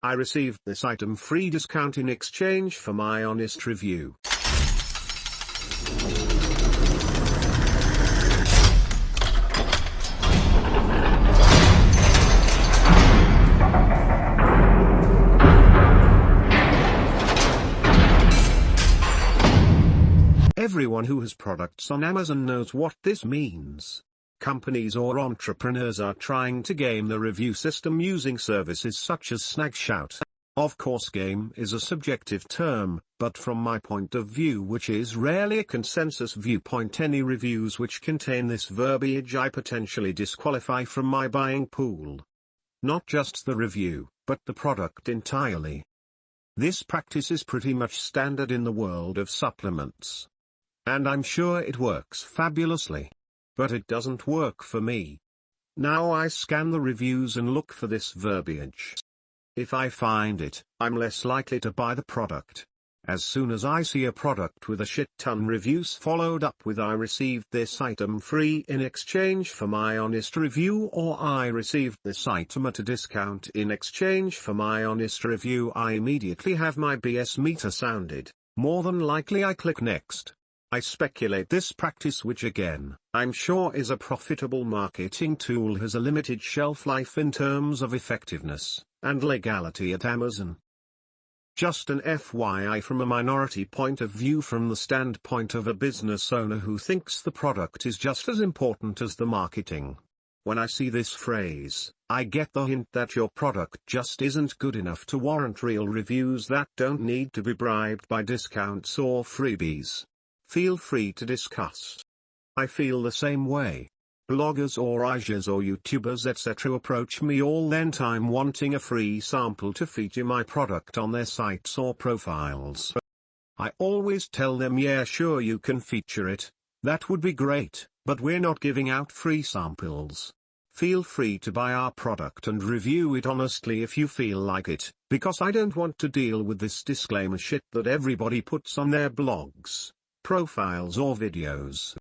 I received this item free discount in exchange for my honest review. Everyone who has products on Amazon knows what this means. Companies or entrepreneurs are trying to game the review system using services such as Snagshout. Of course, game is a subjective term, but from my point of view, which is rarely a consensus viewpoint, any reviews which contain this verbiage I potentially disqualify from my buying pool. Not just the review, but the product entirely. This practice is pretty much standard in the world of supplements. And I'm sure it works fabulously. But it doesn't work for me. Now I scan the reviews and look for this verbiage. If I find it, I'm less likely to buy the product. As soon as I see a product with a shit ton reviews followed up with "I received this item free in exchange for my honest review" or "I received this item at a discount in exchange for my honest review," I immediately have my BS meter sounded. More than likely I click next. I speculate this practice, which again, I'm sure is a profitable marketing tool, has a limited shelf life in terms of effectiveness and legality at Amazon. Just an FYI from a minority point of view, from the standpoint of a business owner who thinks the product is just as important as the marketing. When I see this phrase, I get the hint that your product just isn't good enough to warrant real reviews that don't need to be bribed by discounts or freebies. Feel free to discuss. I feel the same way. Bloggers or Ajahs or YouTubers etc. approach me all the time wanting a free sample to feature my product on their sites or profiles. I always tell them, yeah, sure, you can feature it, that would be great, but we're not giving out free samples. Feel free to buy our product and review it honestly if you feel like it, because I don't want to deal with this disclaimer shit that everybody puts on their blogs, profiles or videos.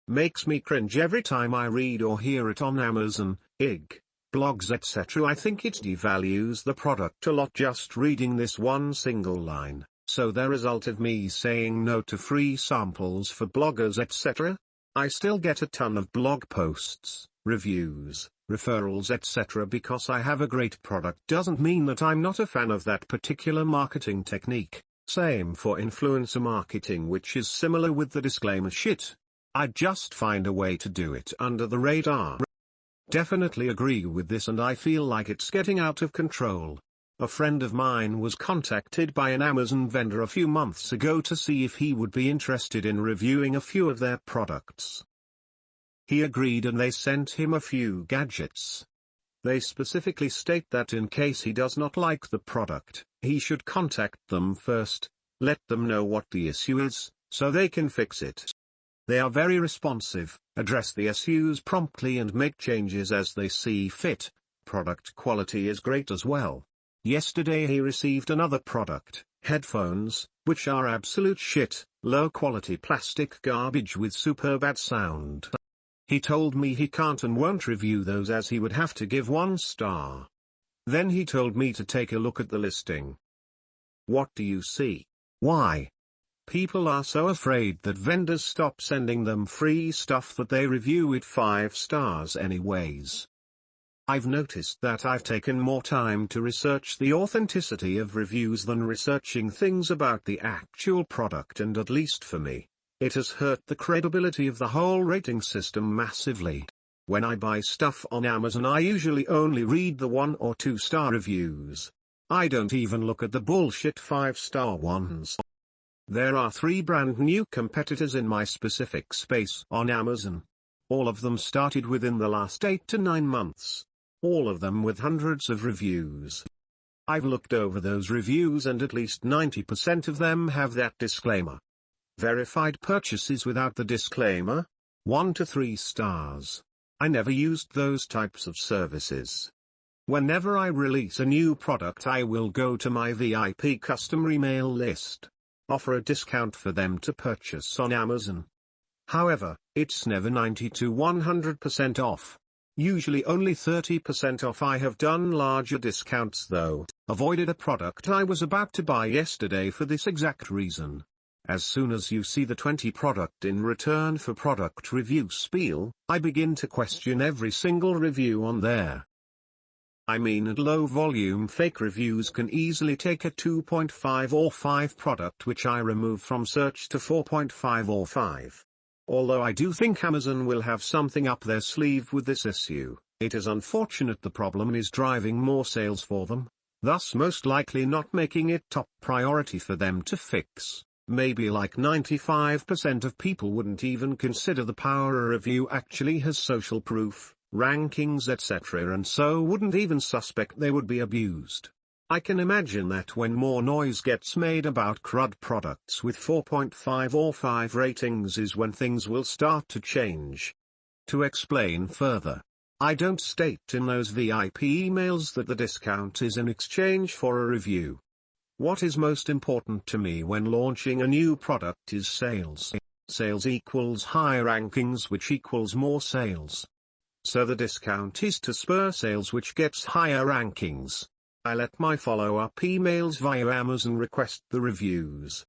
Makes me cringe every time I read or hear it on Amazon, IG, blogs etc. I think it devalues the product a lot just reading this one single line. So the result of me saying no to free samples for bloggers etc. I still get a ton of blog posts, reviews, referrals etc. because I have a great product doesn't mean that I'm not a fan of that particular marketing technique. Same for influencer marketing, which is similar with the disclaimer shit. I just find a way to do it under the radar. Definitely agree with this, and I feel like it's getting out of control. A friend of mine was contacted by an Amazon vendor a few months ago to see if he would be interested in reviewing a few of their products. He agreed and they sent him a few gadgets. They specifically state that in case he does not like the product, he should contact them first, let them know what the issue is, so they can fix it. They are very responsive, address the issues promptly and make changes as they see fit. Product quality is great as well. Yesterday he received another product, headphones, which are absolute shit, low quality plastic garbage with super bad sound. He told me he can't and won't review those as he would have to give 1 star. Then he told me to take a look at the listing. What do you see? Why? People are so afraid that vendors stop sending them free stuff that they review it 5 stars anyways. I've noticed that I've taken more time to research the authenticity of reviews than researching things about the actual product, and at least for me, it has hurt the credibility of the whole rating system massively. When I buy stuff on Amazon, I usually only read the 1 or 2 star reviews. I don't even look at the bullshit 5-star ones. There are 3 brand new competitors in my specific space on Amazon. All of them started within the last 8 to 9 months. All of them with hundreds of reviews. I've looked over those reviews and at least 90% of them have that disclaimer. Verified purchases without the disclaimer, 1 to 3 stars. I never used those types of services. Whenever I release a new product, I will go to my VIP customer email list. Offer a discount for them to purchase on Amazon. However, it's never 90 to 100% off. Usually only 30% off. I have done larger discounts though. avoided a product I was about to buy yesterday for this exact reason. As soon as you see the 20 product in return for product review spiel, I begin to question every single review on there. I mean, at low volume, fake reviews can easily take a 2.5 or 5 product which I remove from search to 4.5 or 5. Although I do think Amazon will have something up their sleeve with this issue, it is unfortunate the problem is driving more sales for them, thus most likely not making it top priority for them to fix. Maybe like 95% of people wouldn't even consider the power a review actually has social proof, rankings etc., and so wouldn't even suspect they would be abused. I can imagine that when more noise gets made about crud products with 4.5 or 5 ratings is when things will start to change. To explain further, I don't state in those VIP emails that the discount is in exchange for a review. What is most important to me when launching a new product is sales. Sales equals higher rankings, which equals more sales. So the discount is to spur sales, which gets higher rankings. I let my follow-up emails via Amazon request the reviews.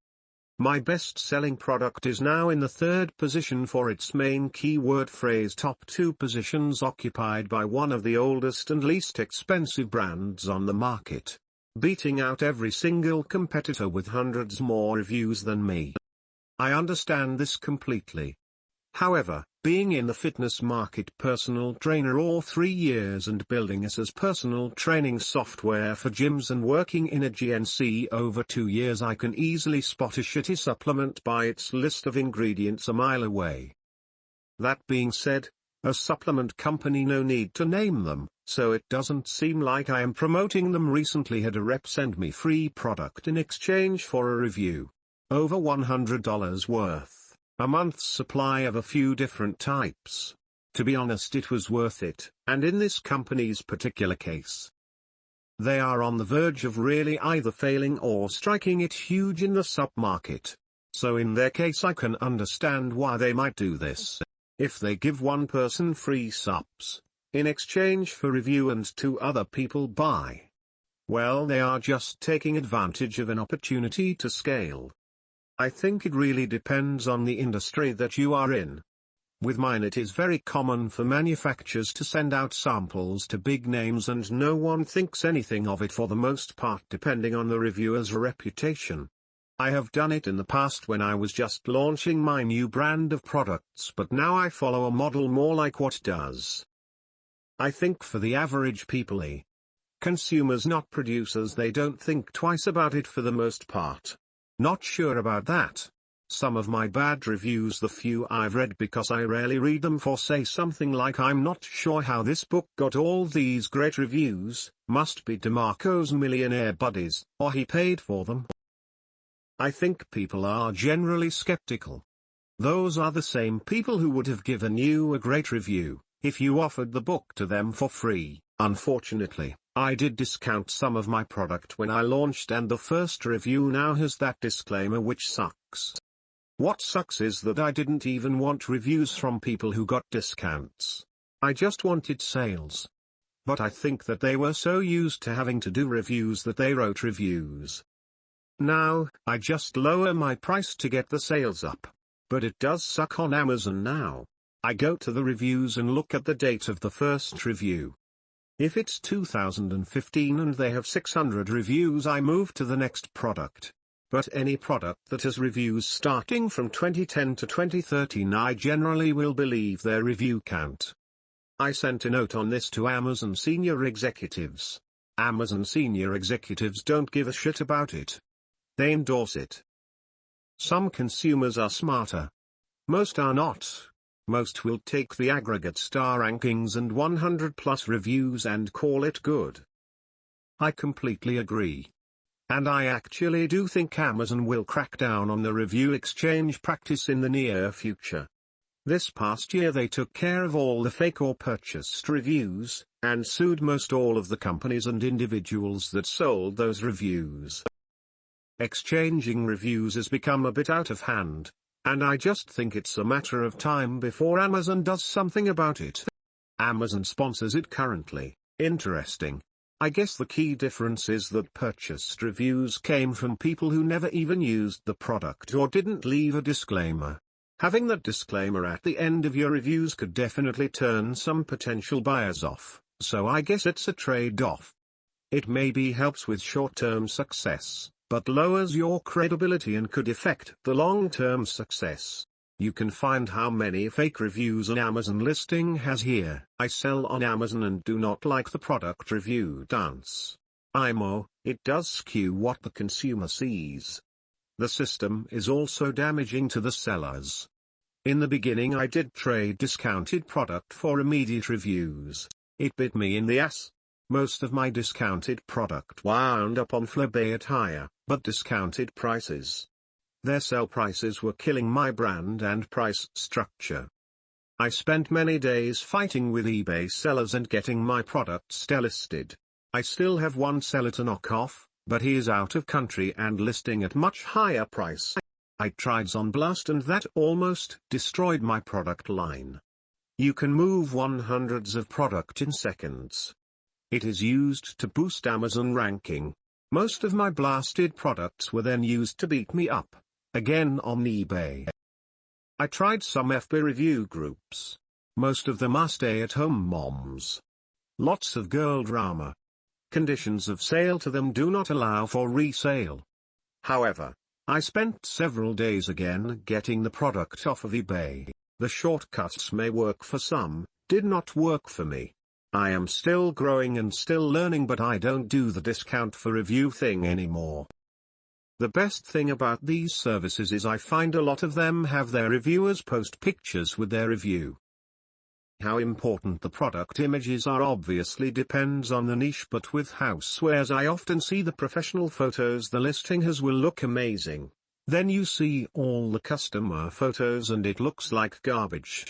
My best-selling product is now in the 3rd position for its main keyword phrase, top 2 positions occupied by one of the oldest and least expensive brands on the market, beating out every single competitor with hundreds more reviews than me. I understand this completely. However, being in the fitness market personal trainer all 3 years and building it as personal training software for gyms and working in a GNC over 2 years, I can easily spot a shitty supplement by its list of ingredients a mile away. That being said, a supplement company, no need to name them, so it doesn't seem like I am promoting them, recently had a rep send me free product in exchange for a review. Over $100 worth. A month's supply of a few different types. To be honest, it was worth it, and in this company's particular case, they are on the verge of really either failing or striking it huge in the sub-market. So in their case I can understand why they might do this. If they give one person free subs, in exchange for review, and 2 other people buy, well, they are just taking advantage of an opportunity to scale. I think it really depends on the industry that you are in. With mine, it is very common for manufacturers to send out samples to big names and no one thinks anything of it for the most part, depending on the reviewer's reputation. I have done it in the past when I was just launching my new brand of products, but now I follow a model more like what does. I think for the average people, consumers not producers, they don't think twice about it for the most part. Not sure about that. Some of my bad reviews, the few I've read, because I rarely read them, for say something like, I'm not sure how this book got all these great reviews, must be DeMarco's millionaire buddies, or he paid for them. I think people are generally skeptical. Those are the same people who would have given you a great review if you offered the book to them for free. Unfortunately, I did discount some of my product when I launched, and the first review now has that disclaimer, which sucks. What sucks is that I didn't even want reviews from people who got discounts. I just wanted sales. But I think that they were so used to having to do reviews that they wrote reviews. Now, I just lower my price to get the sales up. But it does suck on Amazon now. I go to the reviews and look at the date of the first review. If it's 2015 and they have 600 reviews, I move to the next product. But any product that has reviews starting from 2010 to 2013, I generally will believe their review count. I sent a note on this to Amazon senior executives. Amazon senior executives don't give a shit about it. They endorse it. Some consumers are smarter. Most are not. Most will take the aggregate star rankings and 100+ reviews and call it good. I completely agree. And I actually do think Amazon will crack down on the review exchange practice in the near future. This past year they took care of all the fake or purchased reviews, and sued most all of the companies and individuals that sold those reviews. Exchanging reviews has become a bit out of hand. And I just think it's a matter of time before Amazon does something about it. Amazon sponsors it currently. Interesting. I guess the key difference is that purchased reviews came from people who never even used the product or didn't leave a disclaimer. Having that disclaimer at the end of your reviews could definitely turn some potential buyers off, so I guess it's a trade-off. It maybe helps with short-term success, but lowers your credibility and could affect the long-term success. You can find how many fake reviews an Amazon listing has here. I sell on Amazon and do not like the product review dance. IMO, it does skew what the consumer sees. The system is also damaging to the sellers. In the beginning I did trade discounted product for immediate reviews. It bit me in the ass. Most of my discounted product wound up on Flabé at higher, but discounted prices. Their sell prices were killing my brand and price structure. I spent many days fighting with eBay sellers and getting my products delisted. I still have one seller to knock off, but he is out of country and listing at much higher price. I tried Zonblast and that almost destroyed my product line. You can move 100s of product in seconds. It is used to boost Amazon ranking. Most of my blasted products were then used to beat me up. Again on eBay. I tried some FB review groups. Most of them are stay-at-home moms. Lots of girl drama. Conditions of sale to them do not allow for resale. However, I spent several days again getting the product off of eBay. The shortcuts may work for some, did not work for me. I am still growing and still learning, but I don't do the discount for review thing anymore. The best thing about these services is I find a lot of them have their reviewers post pictures with their review. How important the product images are obviously depends on the niche, but with housewares I often see the professional photos the listing has will look amazing. Then you see all the customer photos and it looks like garbage.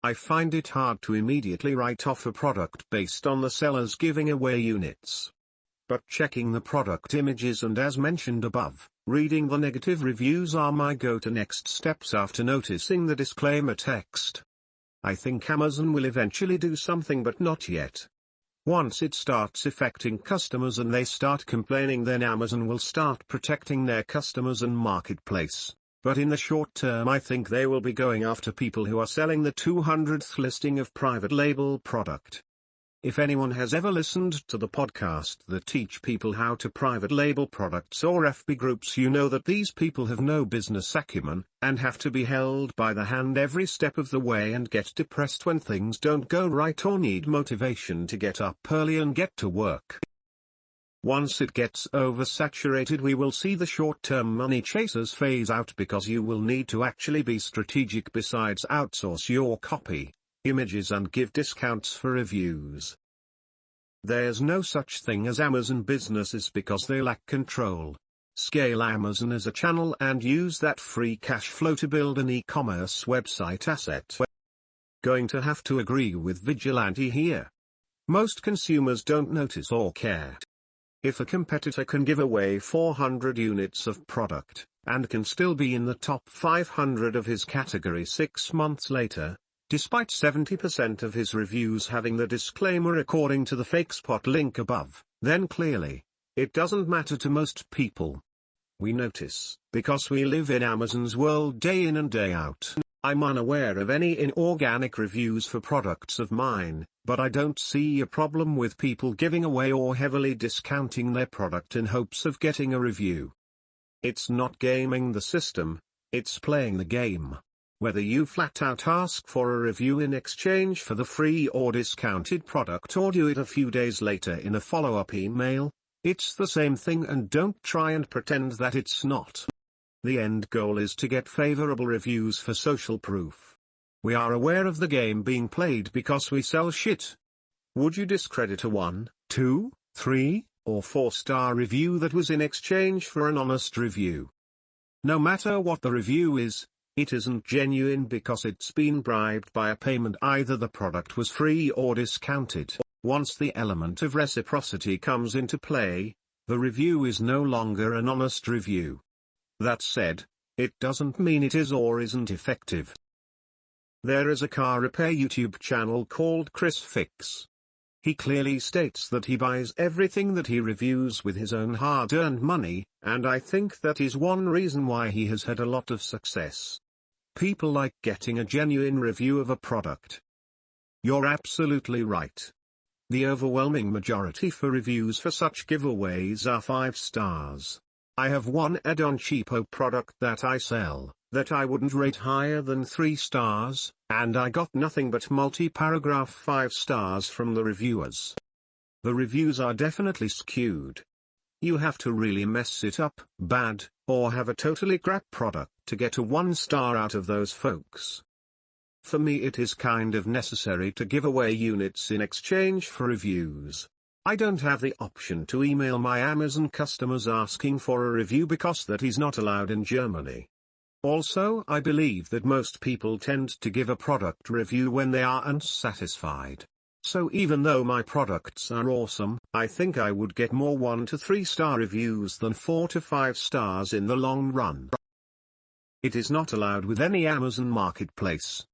I find it hard to immediately write off a product based on the sellers giving away units. But checking the product images and, as mentioned above, reading the negative reviews are my go-to next steps after noticing the disclaimer text. I think Amazon will eventually do something, but not yet. Once it starts affecting customers and they start complaining, then Amazon will start protecting their customers and marketplace. But in the short term I think they will be going after people who are selling the 200th listing of private label product. If anyone has ever listened to the podcast that teach people how to private label products or FB groups, you know that these people have no business acumen, and have to be held by the hand every step of the way and get depressed when things don't go right or need motivation to get up early and get to work. Once it gets oversaturated, we will see the short-term money chasers phase out, because you will need to actually be strategic besides outsource your copy, images and give discounts for reviews. There's no such thing as Amazon businesses because they lack control. Scale Amazon as a channel and use that free cash flow to build an e-commerce website asset. Going to have to agree with Vigilante here. Most consumers don't notice or care. If a competitor can give away 400 units of product, and can still be in the top 500 of his category 6 months later, despite 70% of his reviews having the disclaimer according to the fake spot link above, then clearly, it doesn't matter to most people. We notice, because we live in Amazon's world day in and day out. I'm unaware of any inorganic reviews for products of mine, but I don't see a problem with people giving away or heavily discounting their product in hopes of getting a review. It's not gaming the system, it's playing the game. Whether you flat out ask for a review in exchange for the free or discounted product, or do it a few days later in a follow-up email, it's the same thing, and don't try and pretend that it's not. The end goal is to get favorable reviews for social proof. We are aware of the game being played because we sell shit. Would you discredit a 1, 2, 3, or 4-star review that was in exchange for an honest review? No matter what the review is, it isn't genuine because it's been bribed by a payment. Either the product was free or discounted. Once the element of reciprocity comes into play, the review is no longer an honest review. That said, it doesn't mean it is or isn't effective. There is a car repair YouTube channel called Chris Fix. He clearly states that he buys everything that he reviews with his own hard-earned money, and I think that is one reason why he has had a lot of success. People like getting a genuine review of a product. You're absolutely right. The overwhelming majority for reviews for such giveaways are 5 stars. I have one add-on cheapo product that I sell, that I wouldn't rate higher than 3 stars, and I got nothing but multi-paragraph 5 stars from the reviewers. The reviews are definitely skewed. You have to really mess it up bad, or have a totally crap product to get a 1 star out of those folks. For me it is kind of necessary to give away units in exchange for reviews. I don't have the option to email my Amazon customers asking for a review because that is not allowed in Germany. Also, I believe that most people tend to give a product review when they are unsatisfied. So even though my products are awesome, I think I would get more 1 to 3 star reviews than 4 to 5 stars in the long run. It is not allowed with any Amazon marketplace.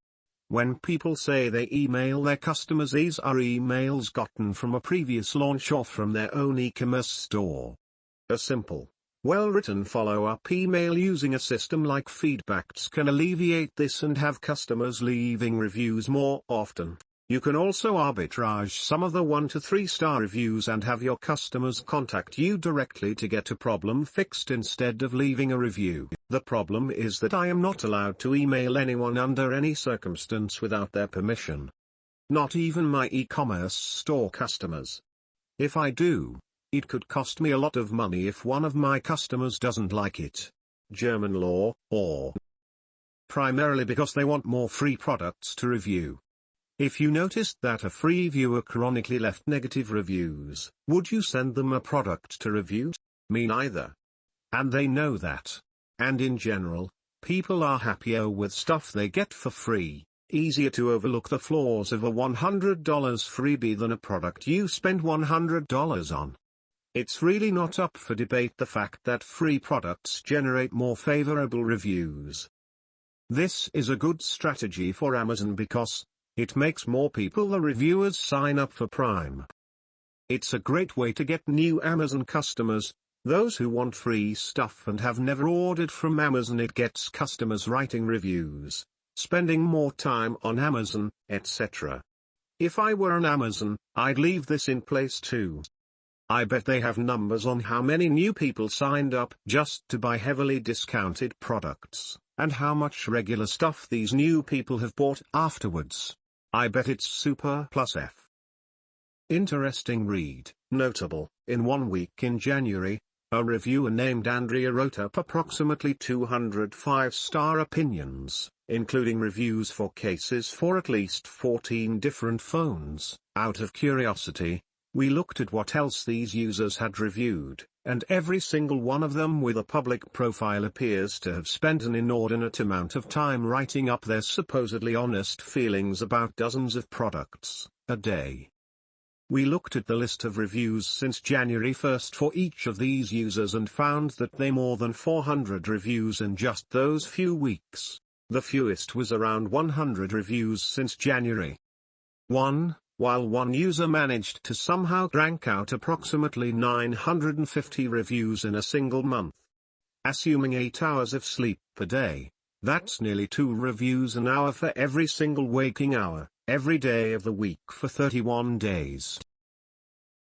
When people say they email their customers, these are emails gotten from a previous launch or from their own e-commerce store. A simple, well-written follow-up email using a system like Feedbacks can alleviate this and have customers leaving reviews more often. You can also arbitrage some of the 1 to 3 star reviews and have your customers contact you directly to get a problem fixed instead of leaving a review. The problem is that I am not allowed to email anyone under any circumstance without their permission. Not even my e-commerce store customers. If I do, it could cost me a lot of money if one of my customers doesn't like it. German law, or primarily because they want more free products to review. If you noticed that a free viewer chronically left negative reviews, would you send them a product to review? Me neither. And they know that. And in general, people are happier with stuff they get for free, easier to overlook the flaws of a $100 freebie than a product you spend $100 on. It's really not up for debate the fact that free products generate more favorable reviews. This is a good strategy for Amazon because it makes more people the reviewers sign up for Prime. It's a great way to get new Amazon customers, those who want free stuff and have never ordered from Amazon. It gets customers writing reviews, spending more time on Amazon, etc. If I were on Amazon, I'd leave this in place too. I bet they have numbers on how many new people signed up just to buy heavily discounted products, and how much regular stuff these new people have bought afterwards. I bet it's super plus F. Interesting read. Notable, in 1 week in January, a reviewer named Andrea wrote up approximately 200 5-star opinions, including reviews for cases for at least 14 different phones. Out of curiosity, we looked at what else these users had reviewed, and every single one of them with a public profile appears to have spent an inordinate amount of time writing up their supposedly honest feelings about dozens of products a day. We looked at the list of reviews since January 1st for each of these users and found that they more than 400 reviews in just those few weeks. The fewest was around 100 reviews since January 1. While one user managed to somehow crank out approximately 950 reviews in a single month. Assuming 8 hours of sleep per day, that's nearly 2 reviews an hour for every single waking hour, every day of the week for 31 days.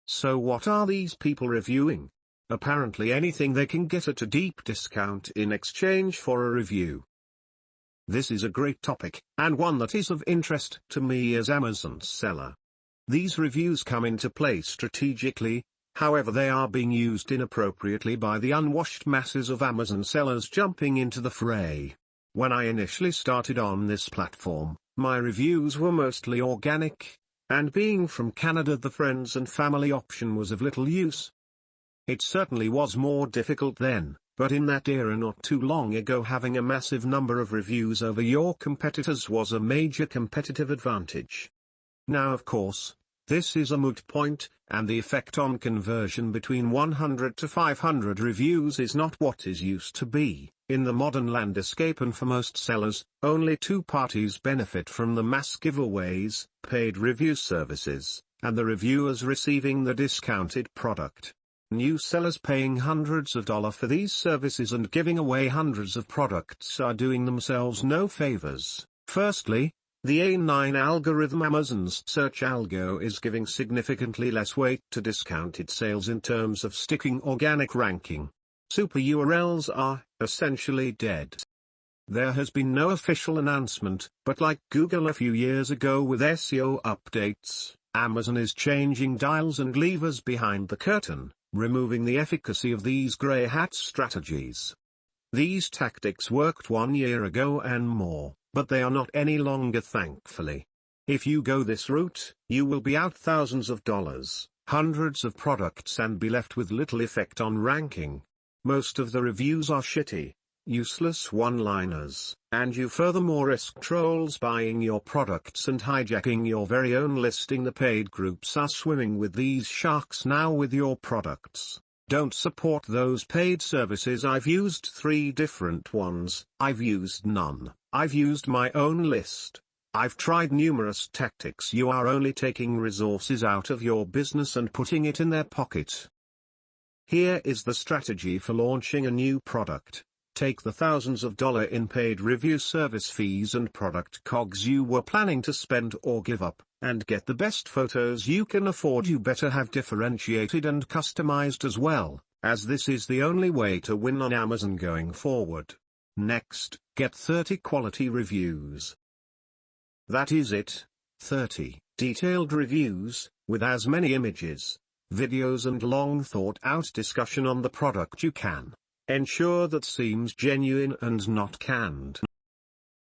So what are these people reviewing? Apparently anything they can get at a deep discount in exchange for a review. This is a great topic, and one that is of interest to me as Amazon's seller. These reviews come into play strategically, however they are being used inappropriately by the unwashed masses of Amazon sellers jumping into the fray. When I initially started on this platform, my reviews were mostly organic, and being from Canada the friends and family option was of little use. It certainly was more difficult then, but in that era not too long ago having a massive number of reviews over your competitors was a major competitive advantage. Now of course, this is a moot point, and the effect on conversion between 100 to 500 reviews is not what it used to be. In the modern landscape and for most sellers, only 2 parties benefit from the mass giveaways, paid review services, and the reviewers receiving the discounted product. New sellers paying hundreds of dollars for these services and giving away hundreds of products are doing themselves no favors. Firstly, the A9 algorithm, Amazon's search algo, is giving significantly less weight to discounted sales in terms of sticking organic ranking. Super URLs are, essentially, dead. There has been no official announcement, but like Google a few years ago with SEO updates, Amazon is changing dials and levers behind the curtain, removing the efficacy of these grey hat strategies. These tactics worked 1 year ago and more, but they are not any longer, thankfully. If you go this route, you will be out thousands of dollars, hundreds of products, and be left with little effect on ranking. Most of the reviews are shitty, useless one-liners, and you furthermore risk trolls buying your products and hijacking your very own listing. The paid groups are swimming with these sharks now with your products. Don't support those paid services. I've used 3 different ones. I've used none. I've used my own list. I've tried numerous tactics. You are only taking resources out of your business and putting it in their pocket. Here is the strategy for launching a new product. Take the thousands of dollars in paid review service fees and product cogs you were planning to spend or give up, and get the best photos you can afford. You better have differentiated and customized as well, as this is the only way to win on Amazon going forward. Next, get 30 quality reviews. That is it, 30 detailed reviews, with as many images, videos and long thought-out discussion on the product you can. Ensure that seems genuine and not canned.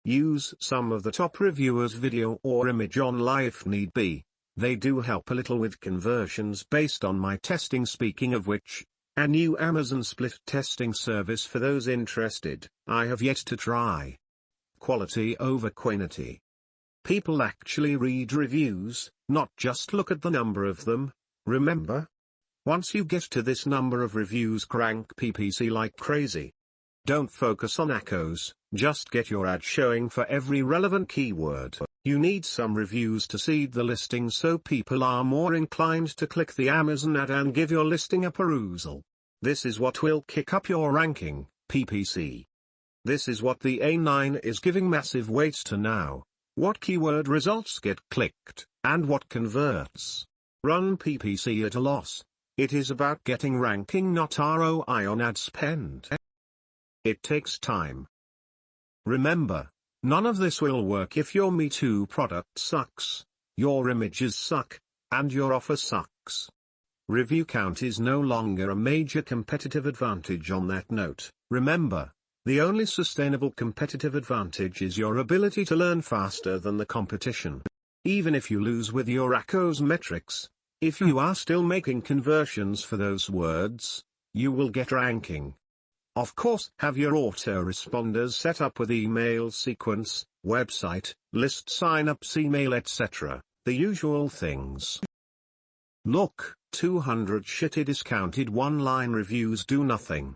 Use some of the top reviewers' video or image online if need be. They do help a little with conversions based on my testing. Speaking of which, a new Amazon split testing service for those interested, I have yet to try. Quality over quantity. People actually read reviews, not just look at the number of them, remember? Once you get to this number of reviews, crank PPC like crazy. Don't focus on echoes, just get your ad showing for every relevant keyword. You need some reviews to seed the listing so people are more inclined to click the Amazon ad and give your listing a perusal. This is what will kick up your ranking, PPC. This is what the A9 is giving massive weight to now. What keyword results get clicked, and what converts. Run PPC at a loss. It is about getting ranking, not ROI on ad spend. It takes time. Remember, none of this will work if your Me Too product sucks, your images suck, and your offer sucks. Review count is no longer a major competitive advantage. On that note, remember, the only sustainable competitive advantage is your ability to learn faster than the competition. Even if you lose with your ACOS metrics, if you are still making conversions for those words, you will get ranking. Of course, have your autoresponders set up with email sequence, website, list signups, email, etc., the usual things. Look, 200 shitty discounted one-line reviews do nothing.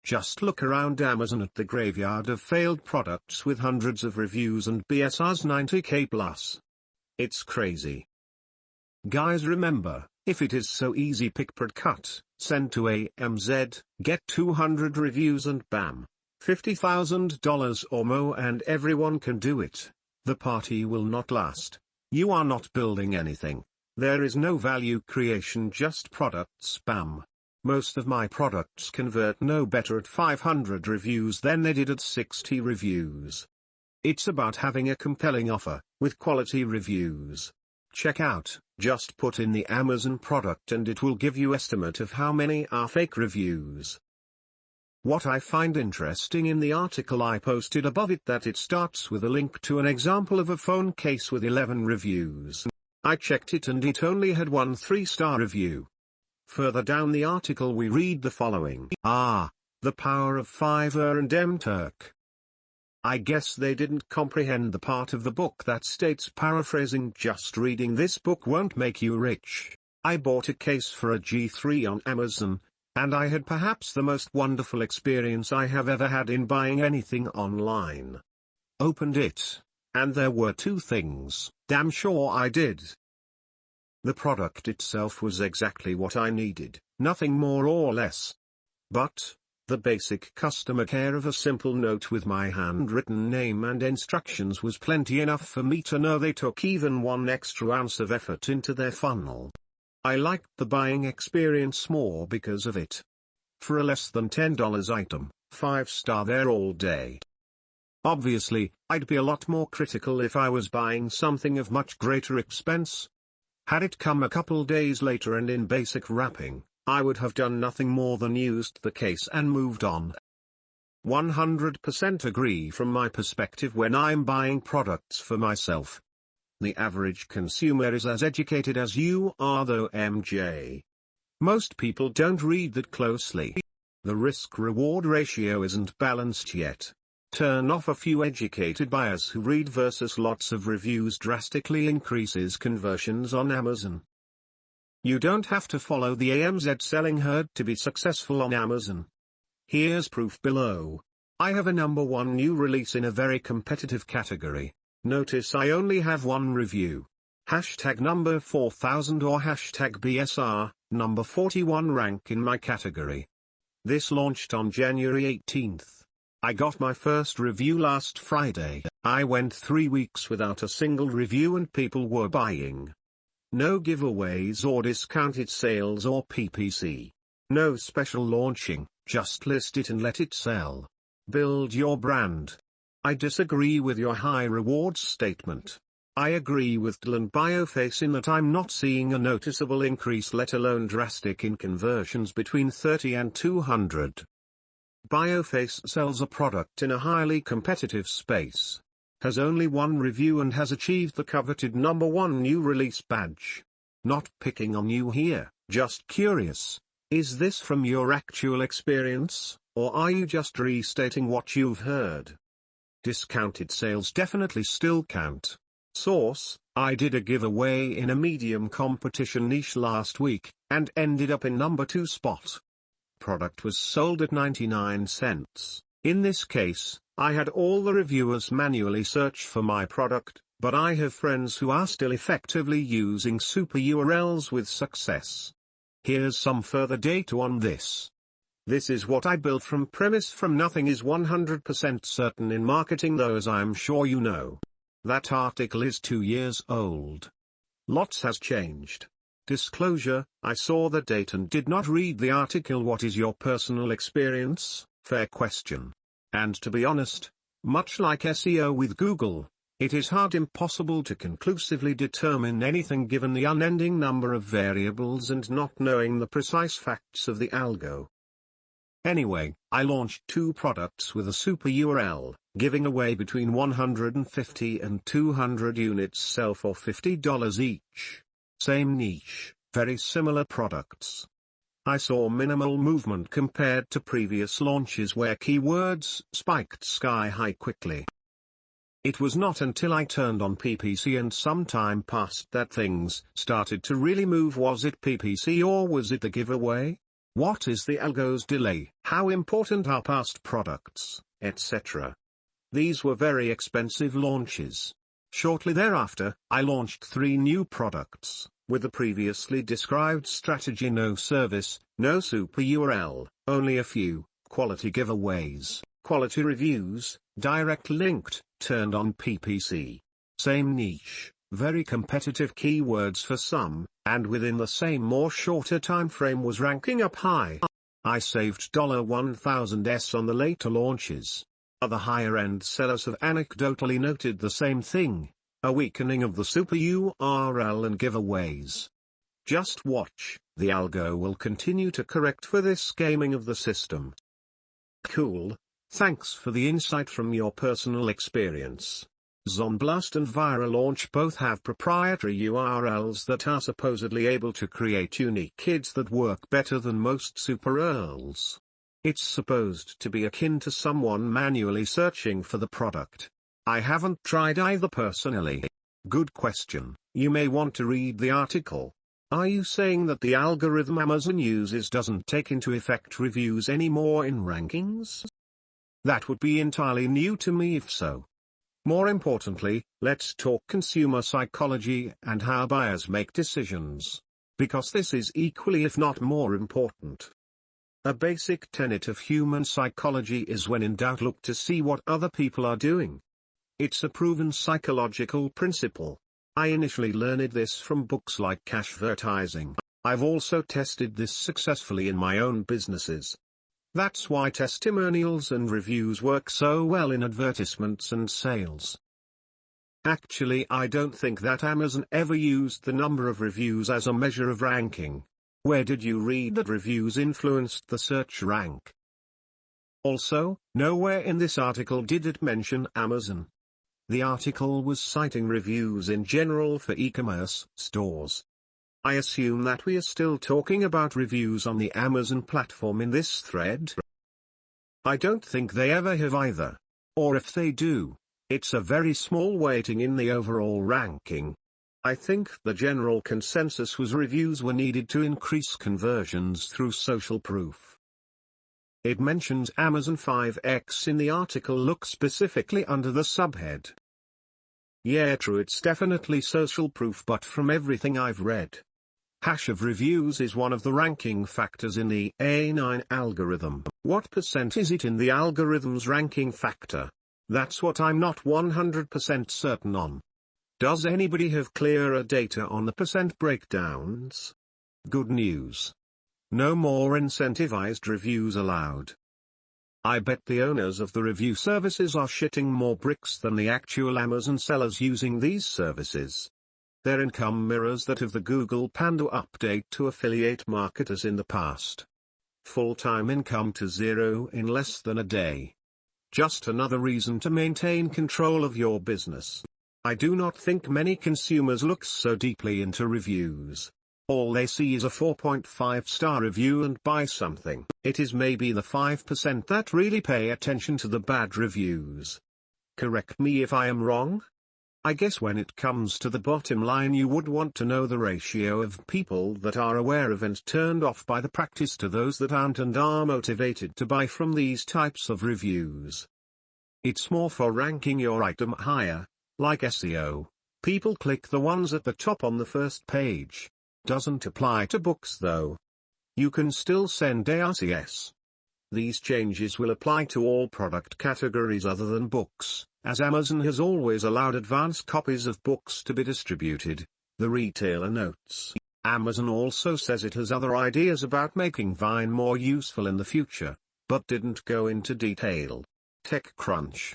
Just look around Amazon at the graveyard of failed products with hundreds of reviews and BSRs 90k plus. It's crazy. Guys, remember, if it is so easy, pick prod cut, send to AMZ, get 200 reviews and bam, $50,000 or more, and everyone can do it. The party will not last. You are not building anything. There is no value creation, just product spam. Most of my products convert no better at 500 reviews than they did at 60 reviews. It's about having a compelling offer, with quality reviews. Check out, just put in the Amazon product and it will give you estimate of how many are fake reviews. What I find interesting in the article I posted above it, that it starts with a link to an example of a phone case with 11 reviews. I checked it and it only had 1 3-star review. Further down the article we read the following. The power of Fiverr and MTurk. I guess they didn't comprehend the part of the book that states, paraphrasing, just reading this book won't make you rich. I bought a case for a G3 on Amazon, and I had perhaps the most wonderful experience I have ever had in buying anything online. Opened it, and there were 2 things, damn sure I did. The product itself was exactly what I needed, nothing more or less. But the basic customer care of a simple note with my handwritten name and instructions was plenty enough for me to know they took even one extra ounce of effort into their funnel. I liked the buying experience more because of it. For a less than $10 item, 5-star there all day. Obviously, I'd be a lot more critical if I was buying something of much greater expense. Had it come a couple days later and in basic wrapping, I would have done nothing more than used the case and moved on. 100% agree from my perspective when I'm buying products for myself. The average consumer is as educated as you are though, MJ. Most people don't read that closely. The risk-reward ratio isn't balanced yet. Turn off a few educated buyers who read versus lots of reviews drastically increases conversions on Amazon. You don't have to follow the AMZ selling herd to be successful on Amazon. Here's proof below. I have a #1 new release in a very competitive category. Notice I only have one review. #number 4000 or #BSR, number 41 rank in my category. This launched on January 18th. I got my first review last Friday. I went 3 weeks without a single review and people were buying. No giveaways or discounted sales or PPC. No special launching, just list it and let it sell. Build your brand. I disagree with your high rewards statement. I agree with Dylan Bioface in that I'm not seeing a noticeable increase, let alone drastic, in conversions between 30 and 200. Bioface sells a product in a highly competitive space. Has only one review and has achieved the coveted #1 new release badge. Not picking on you here, just curious. Is this from your actual experience, or are you just restating what you've heard? Discounted sales definitely still count. Source: I did a giveaway in a medium competition niche last week, and ended up in #2 spot. Product was sold at 99 cents. In this case, I had all the reviewers manually search for my product, but I have friends who are still effectively using super URLs with success. Here's some further data on this. This is what I built from premise from nothing is 100% certain in marketing, though, as I'm sure you know. That article is 2 years old. Lots has changed. Disclosure: I saw the date and did not read the article. What is your personal experience? Fair question. And to be honest, much like SEO with Google, it is impossible to conclusively determine anything given the unending number of variables and not knowing the precise facts of the algo. Anyway, I launched 2 products with a super URL, giving away between 150 and 200 units, sell for $50 each. Same niche, very similar products. I saw minimal movement compared to previous launches where keywords spiked sky high quickly. It was not until I turned on PPC and some time passed that things started to really move. Was it PPC or was it the giveaway? What is the algo's delay? How important are past products, etc.? These were very expensive launches. Shortly thereafter, I launched 3 new products, with the previously described strategy: no service, no super URL, only a few, quality giveaways, quality reviews, direct linked, turned on PPC. Same niche, very competitive keywords for some, and within the same or shorter time frame was ranking up high. I saved $1,000s on the later launches. Other higher-end sellers have anecdotally noted the same thing, a weakening of the super URL and giveaways. Just watch, the algo will continue to correct for this gaming of the system. Cool, thanks for the insight from your personal experience. Zonblast and ViraLaunch both have proprietary URLs that are supposedly able to create unique IDs that work better than most super URLs. It's supposed to be akin to someone manually searching for the product. I haven't tried either personally. Good question. You may want to read the article. Are you saying that the algorithm Amazon uses doesn't take into effect reviews anymore in rankings? That would be entirely new to me if so. More importantly, let's talk consumer psychology and how buyers make decisions. Because this is equally if not more important. A basic tenet of human psychology is when in doubt look to see what other people are doing. It's a proven psychological principle. I initially learned this from books like Cashvertising. I've also tested this successfully in my own businesses. That's why testimonials and reviews work so well in advertisements and sales. Actually, I don't think that Amazon ever used the number of reviews as a measure of ranking. Where did you read that reviews influenced the search rank? Also, nowhere in this article did it mention Amazon. The article was citing reviews in general for e-commerce stores. I assume that we are still talking about reviews on the Amazon platform in this thread. I don't think they ever have either. Or if they do, it's a very small weighting in the overall ranking. I think the general consensus was reviews were needed to increase conversions through social proof. It mentions Amazon 5x in the article. Look specifically under the subhead. Yeah, true, it's definitely social proof, but from everything I've read, hash of reviews is one of the ranking factors in the A9 algorithm. What percent is it in the algorithm's ranking factor? That's what I'm not 100% certain on. Does anybody have clearer data on the percent breakdowns? Good news. No more incentivized reviews allowed. I bet the owners of the review services are shitting more bricks than the actual Amazon sellers using these services. Their income mirrors that of the Google Panda update to affiliate marketers in the past. Full-time income to zero in less than a day. Just another reason to maintain control of your business. I do not think many consumers look so deeply into reviews. All they see is a 4.5-star review and buy something. It is maybe the 5% that really pay attention to the bad reviews. Correct me if I am wrong. I guess when it comes to the bottom line, you would want to know the ratio of people that are aware of and turned off by the practice to those that aren't and are motivated to buy from these types of reviews. It's more for ranking your item higher. Like SEO, people click the ones at the top on the first page. Doesn't apply to books though. You can still send ARCS. These changes will apply to all product categories other than books, as Amazon has always allowed advance copies of books to be distributed, the retailer notes. Amazon also says it has other ideas about making Vine more useful in the future, but didn't go into detail. TechCrunch.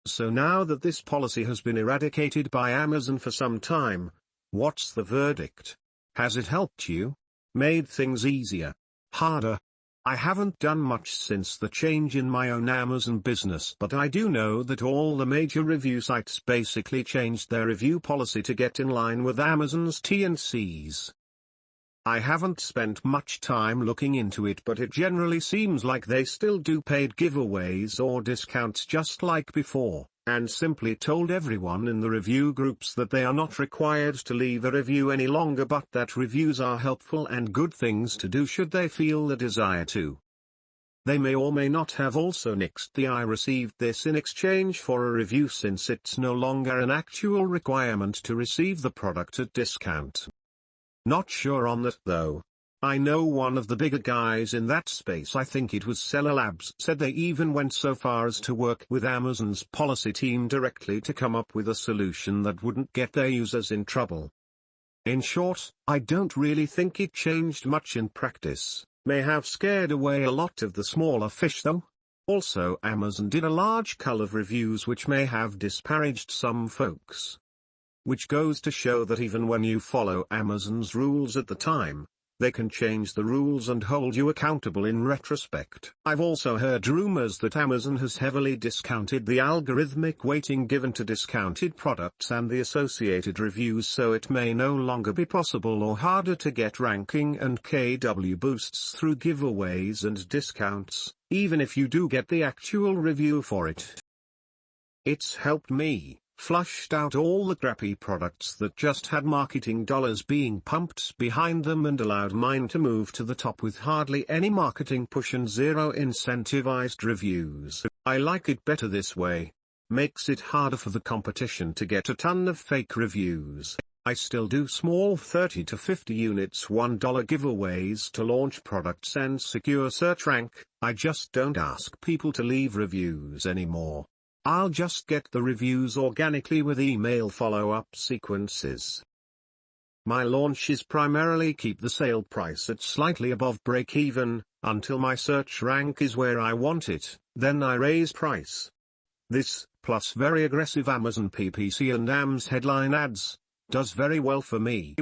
So now that this policy has been eradicated by Amazon for some time, what's the verdict? Has it helped you? Made things easier? Harder? I haven't done much since the change in my own Amazon business, but I do know that all the major review sites basically changed their review policy to get in line with Amazon's T&Cs. I haven't spent much time looking into it, but it generally seems like they still do paid giveaways or discounts just like before, and simply told everyone in the review groups that they are not required to leave a review any longer, but that reviews are helpful and good things to do should they feel the desire to. They may or may not have also nixed the "I received this in exchange for a review," since it's no longer an actual requirement to receive the product at discount. Not sure on that though. I know one of the bigger guys in that space, I think it was Seller Labs, said they even went so far as to work with Amazon's policy team directly to come up with a solution that wouldn't get their users in trouble. In short, I don't really think it changed much in practice. May have scared away a lot of the smaller fish though. Also, Amazon did a large cull of reviews which may have disparaged some folks. Which goes to show that even when you follow Amazon's rules at the time, they can change the rules and hold you accountable in retrospect. I've also heard rumors that Amazon has heavily discounted the algorithmic weighting given to discounted products and the associated reviews, so it may no longer be possible or harder to get ranking and KW boosts through giveaways and discounts, even if you do get the actual review for it. It's helped me. Flushed out all the crappy products that just had marketing dollars being pumped behind them and allowed mine to move to the top with hardly any marketing push and zero incentivized reviews. I like it better this way. makes it harder for the competition to get a ton of fake reviews. I still do small 30 to 50 units $1 giveaways to launch products and secure search rank. I just don't ask people to leave reviews anymore. I'll just get the reviews organically with email follow-up sequences. My launches primarily keep the sale price at slightly above break-even, until my search rank is where I want it, then I raise price. This, plus very aggressive Amazon PPC and AMS headline ads, does very well for me.